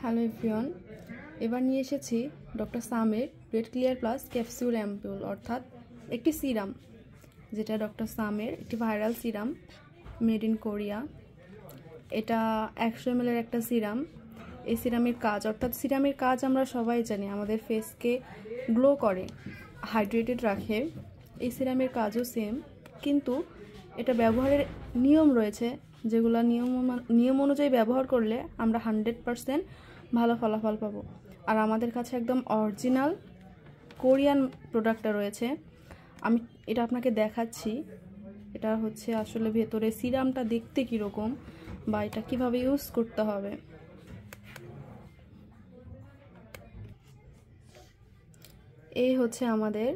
Hello everyone, এবার নিয়ে এসেছি ডক্টর সামের red clear plus capsule ampoule, অর্থাৎ একটি সিরাম, যেটা ডক্টর সামের একটি viral serum made in Korea. এটা 100 ml এর একটা সিরাম। এই সিরামের কাজ, অর্থাৎ সিরামের কাজ আমরা সবাই জানি, আমাদের ফেসকে গ্লো করে, হাইড্রেটেড রাখে। এই সিরামের কাজও সেম, কিন্তু এটা ব্যবহারের নিয়ম রয়েছে, যেগুলো নিয়ম অনুযায়ী ব্যবহার করলে আমরা 100% ভালো ফলাফল পাবো। আর আমাদের কাছে একদম অরিজিনাল কোরিয়ান প্রোডাক্টটা রয়েছে। আমি এটা আপনাকে দেখাচ্ছি। এটা হচ্ছে আসলে ভেতরে সিরামটা দেখতে কীরকম বা এটা কিভাবে ইউজ করতে হবে। এই হচ্ছে আমাদের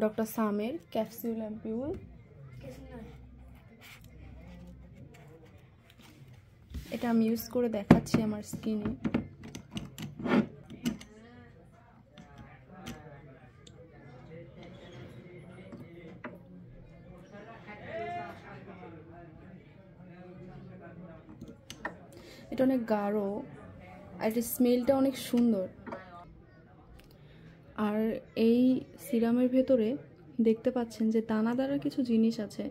ডক্টর সামের ক্যাপসুল অ্যাম্পিউল। এটা আমি ইউজ করে দেখাচ্ছি আমার স্কিনে। এটা অনেক গাঢ় আর এর স্মেলটা অনেক সুন্দর। আর এই সিরামের ভেতরে দেখতে পাচ্ছেন যে দানাদার কিছু জিনিস আছে।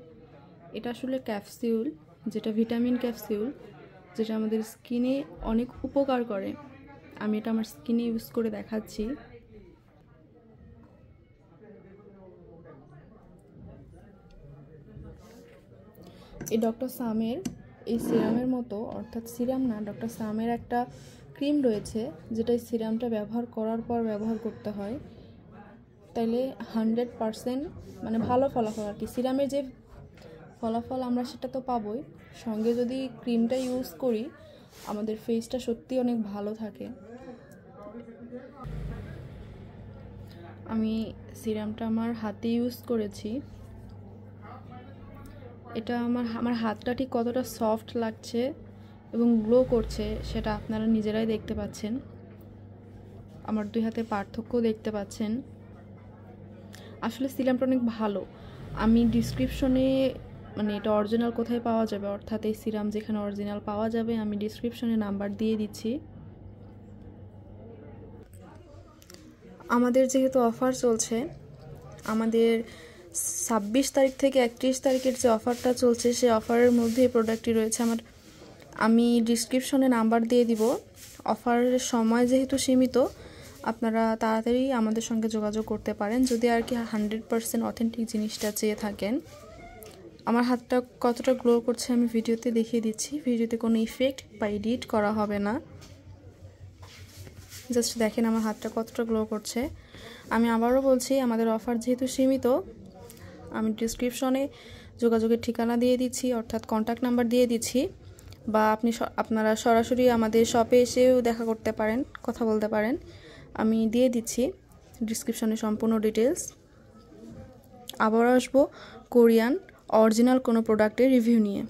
এটা আসলে ক্যাপসিউল, যেটা ভিটামিন ক্যাপসিউল, যেটা আমাদের স্কিনে অনেক উপকার করে। আমি এটা আমার স্কিনে ইউজ করে দেখাচ্ছি। এই ডক্টর সামের এই সিরামের মতো, অর্থাৎ সিরাম না, ডক্টর সামের একটা ক্রিম রয়েছে, যেটা এই সিরামটা ব্যবহার করার পর ব্যবহার করতে হয়, তাইলে 100% মানে ভালো ফলাফল আর কি। সিরামের যে ফলাফল আমরা সেটা তো পাবোই, সঙ্গে যদি ক্রিমটা ইউজ করি আমাদের ফেসটা সত্যি অনেক ভালো থাকে। আমি সিরামটা আমার হাতে ইউজ করেছি। এটা আমার হাতটা ঠিক কতটা সফট লাগছে এবং গ্লো করছে সেটা আপনারা নিজেরাই দেখতে পাচ্ছেন। আমার দুই হাতের পার্থক্য দেখতে পাচ্ছেন। আসলে সিরামটা অনেক ভালো। আমি ডিসক্রিপশনে, মানে এটা অরিজিনাল কোথায় পাওয়া যাবে, অর্থাৎ এই সিরাম যেখানে অরিজিনাল পাওয়া যাবে, আমি ডিসক্রিপশনে নাম্বার দিয়ে দিচ্ছি। আমাদের যেহেতু অফার চলছে, আমাদের 26 তারিখ থেকে 31 তারিখের যে অফারটা চলছে, সেই অফারের মধ্যে এই প্রোডাক্টটি রয়েছে। আমি ডিসক্রিপশনে নাম্বার দিয়ে দিব। অফারের সময় যেহেতু সীমিত, আপনারা তাড়াতাড়ি আমাদের সঙ্গে যোগাযোগ করতে পারেন যদি আর কি 100% অথেন্টিক জিনিসটা চেয়ে থাকেন। আমার হাতটা কতটা গ্লো করছে আমি ভিডিওতে দেখিয়ে দিচ্ছি। ভিডিওতে কোনো ইফেক্ট বা এডিট করা হবে না, জাস্ট দেখেন আমার হাতটা কতটা গ্লো করছে। আমি আবারও বলছি, আমাদের অফার যেহেতু সীমিত, আমি ডিসক্রিপশনে যোগাযোগের ঠিকানা দিয়ে দিচ্ছি, অর্থাৎ কন্ট্যাক্ট নাম্বার দিয়ে দিচ্ছি, বা আপনারা সরাসরি আমাদের শপে এসেও দেখা করতে পারেন, কথা বলতে পারেন। আমি দিয়ে দিচ্ছি ডিসক্রিপশনে সম্পূর্ণ ডিটেলস। আবার আসবো কোরিয়ান অরিজিনাল কোনো প্রোডাক্টের রিভিউ নিয়ে।